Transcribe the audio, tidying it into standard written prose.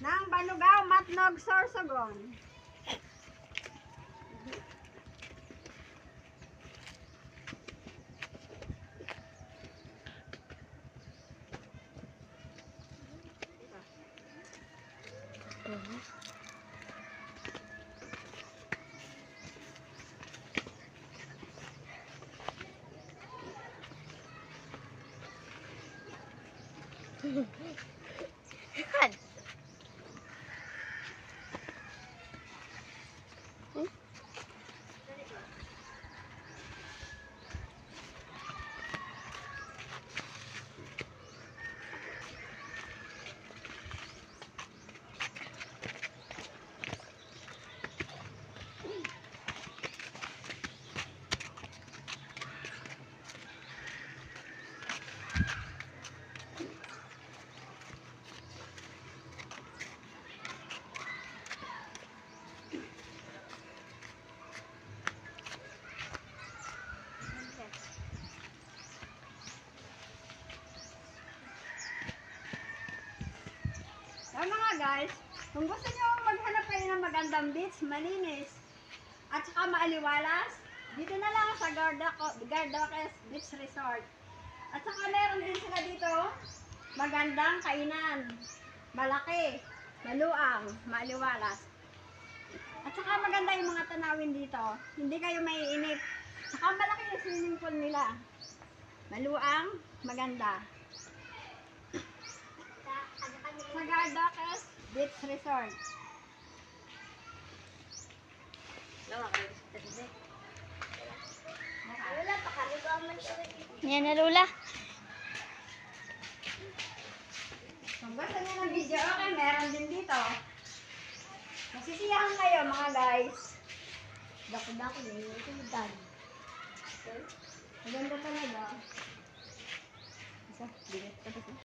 ng Banugao, Matnog, Sorsogon. Yan. So mga guys, kung gusto nyo maghanap kayo ng magandang beach, malinis, at saka maaliwalas, dito na lang sa Gardaques Beach Resort. At saka meron din sila dito, magandang kainan, malaki, maluang, maaliwalas. At saka maganda yung mga tanawin dito, hindi kayo maiinip. Saka malaki yung swimming pool nila, maluang, maganda. Sa Gardaques Beach Resort. Yan na, Lola. Kung gusto niyo ng video, okay, meron din dito. Masisiyahan kayo mga guys. Dako-dako na yung itudan. Maganda talaga. Isa, bigat. Tapos na.